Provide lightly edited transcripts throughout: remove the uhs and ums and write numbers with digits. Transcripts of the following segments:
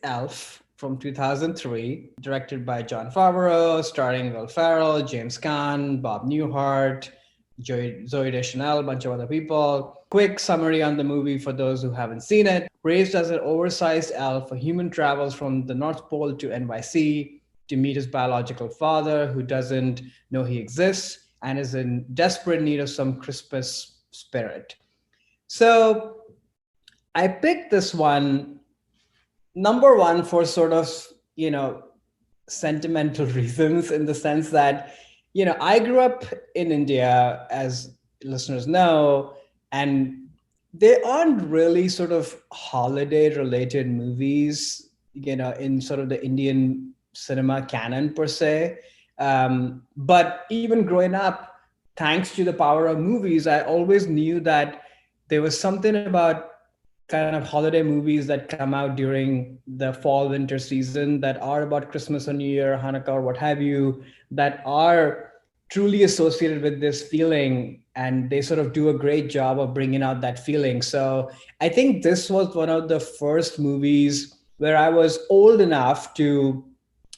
Elf from 2003, directed by Jon Favreau, starring Will Ferrell, James Caan, Bob Newhart, Zoe Deschanel, a bunch of other people. Quick summary on the movie for those who haven't seen it. Raised as an oversized elf, a human travels from the North Pole to NYC to meet his biological father, who doesn't know he exists and is in desperate need of some Christmas spirit. So I picked this one, number one, for sort of, you know, sentimental reasons, in the sense that, I grew up in India, as listeners know, and they aren't really sort of holiday related movies, in sort of the Indian cinema canon per se. But even growing up, thanks to the power of movies, I always knew that there was something about kind of holiday movies that come out during the fall winter season that are about Christmas or New Year, Hanukkah, or what have you, that are truly associated with this feeling, and they sort of do a great job of bringing out that feeling. So I think this was one of the first movies where I was old enough to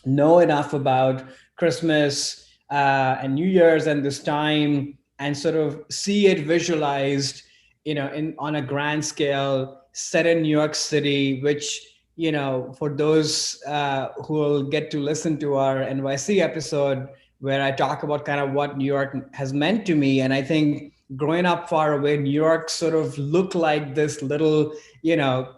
know enough about Christmas and New Year's and this time, and sort of see it visualized, in on a grand scale, set in New York City, which, for those who will get to listen to our NYC episode, where I talk about kind of what New York has meant to me. And I think growing up far away, New York sort of looked like this little,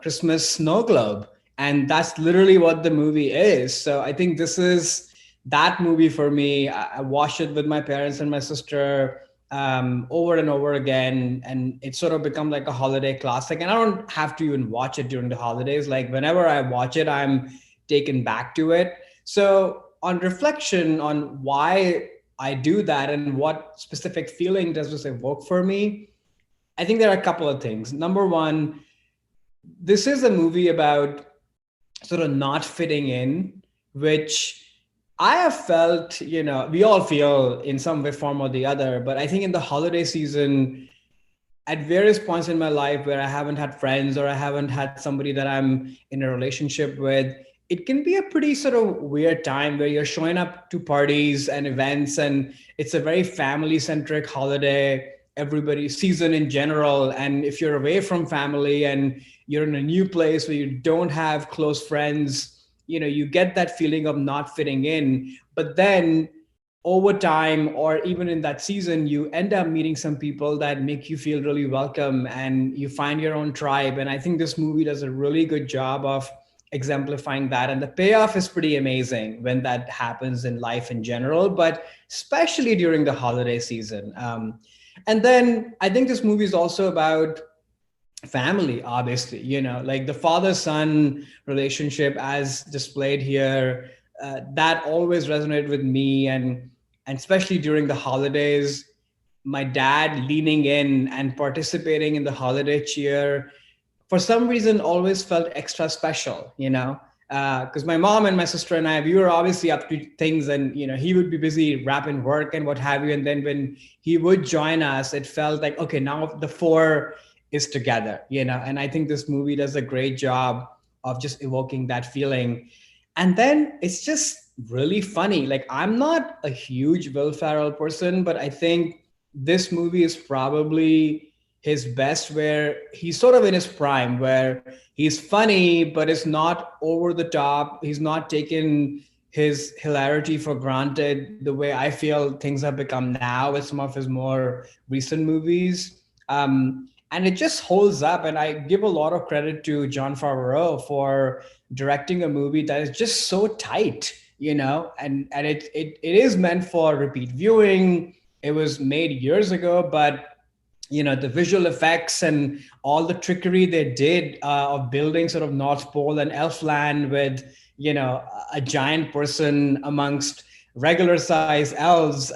Christmas snow globe. And that's literally what the movie is. So I think this is that movie for me. I watched it with my parents and my sister over and over again, and it sort of become like a holiday classic. And I don't have to even watch it during the holidays. Like whenever I watch it, I'm taken back to it. So on reflection on why I do that and what specific feeling does this evoke for me, I think there are a couple of things. Number one, this is a movie about sort of not fitting in, which I have felt, we all feel in some way, form or the other. But I think in the holiday season, at various points in my life where I haven't had friends or I haven't had somebody that I'm in a relationship with, it can be a pretty sort of weird time where you're showing up to parties and events, and it's a very family centric holiday, everybody season in general. And if you're away from family and you're in a new place where you don't have close friends, you get that feeling of not fitting in. But then over time, or even in that season, you end up meeting some people that make you feel really welcome, and you find your own tribe. And I think this movie does a really good job of exemplifying that. And the payoff is pretty amazing when that happens in life in general, but especially during the holiday season. And then I think this movie is also about family, obviously, like the father son relationship as displayed here. That always resonated with me, and especially during the holidays, my dad leaning in and participating in the holiday cheer for some reason always felt extra special, because my mom and my sister and I, we were obviously up to things, and he would be busy wrapping work and what have you. And then when he would join us, it felt like, okay, now the four is together, And I think this movie does a great job of just evoking that feeling. And then it's just really funny. Like, I'm not a huge Will Ferrell person, but I think this movie is probably his best, where he's sort of in his prime, where he's funny, but it's not over the top. He's not taking his hilarity for granted the way I feel things have become now with some of his more recent movies. And it just holds up. And I give a lot of credit to Jon Favreau for directing a movie that is just so tight, and it is meant for repeat viewing. It was made years ago, but the visual effects and all the trickery they did of building sort of North Pole and Elfland with, a giant person amongst regular size elves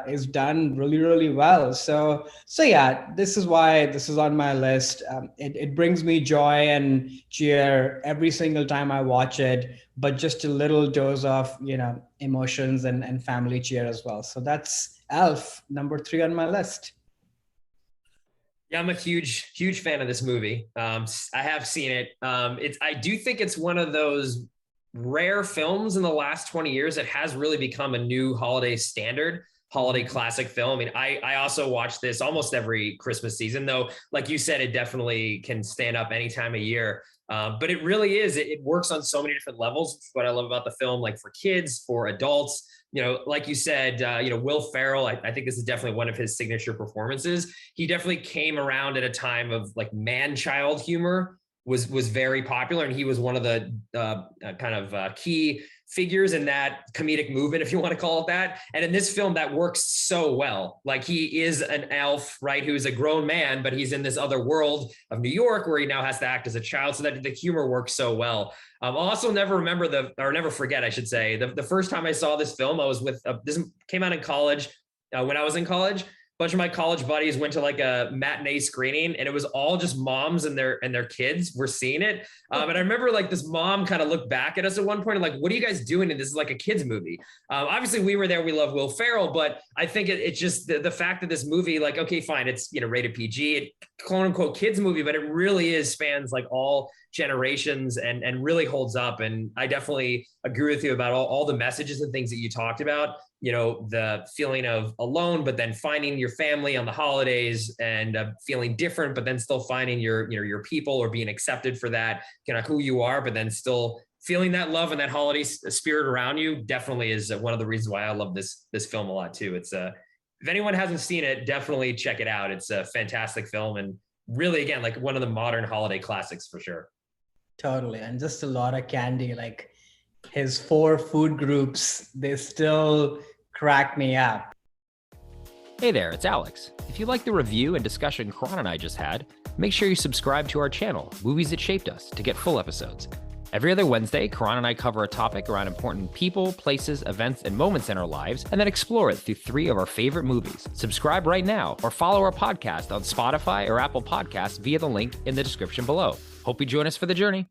is done really, really well. So yeah, this is why this is on my list. It brings me joy and cheer every single time I watch it, but just a little dose of, emotions and family cheer as well. So that's Elf, number 3 on my list. Yeah, I'm a huge fan of this movie. I have seen it. I do think it's one of those rare films in the last 20 years that has really become a new holiday standard, holiday classic film. I mean, I also watch this almost every Christmas season, though, like you said, it definitely can stand up any time of year. But it really is, it works on so many different levels. It's what I love about the film, like for kids, for adults. Like you said, Will Ferrell, I think this is definitely one of his signature performances. He definitely came around at a time of like man-child humor was very popular, and he was one of the key figures in that comedic movement, if you want to call it that. And in this film, that works so well. Like, he is an elf, right, who's a grown man, but he's in this other world of New York where he now has to act as a child, so that the humor works so well. I'll also never forget, I should say, the first time I saw this film, I was with, this came out in college, when I was in college. Bunch of my college buddies went to like a matinee screening, and it was all just moms and their kids were seeing it. And I remember like this mom kind of looked back at us at one point and like, what are you guys doing? And this is like a kid's movie. Obviously we were there. We love Will Ferrell, but I think it's just the fact that this movie, like, okay, fine, it's, rated PG, quote unquote kids movie, but it really spans like all generations and really holds up. And I definitely agree with you about all the messages and things that you talked about. The feeling of alone, but then finding your family on the holidays, and feeling different, but then still finding your people, or being accepted for that, who you are, but then still feeling that love and that holiday spirit around you, definitely is one of the reasons why I love this film a lot too. It's if anyone hasn't seen it, definitely check it out. It's a fantastic film, and really, again, like one of the modern holiday classics for sure. Totally. And just a lot of candy, like his 4 food groups, they still crack me up. Hey there, it's Alex. If you like the review and discussion Karan and I just had, make sure you subscribe to our channel, Movies That Shaped Us, to get full episodes. Every other Wednesday, Karan and I cover a topic around important people, places, events, and moments in our lives, and then explore it through 3 of our favorite movies. Subscribe right now, or follow our podcast on Spotify or Apple Podcasts via the link in the description below. Hope you join us for the journey.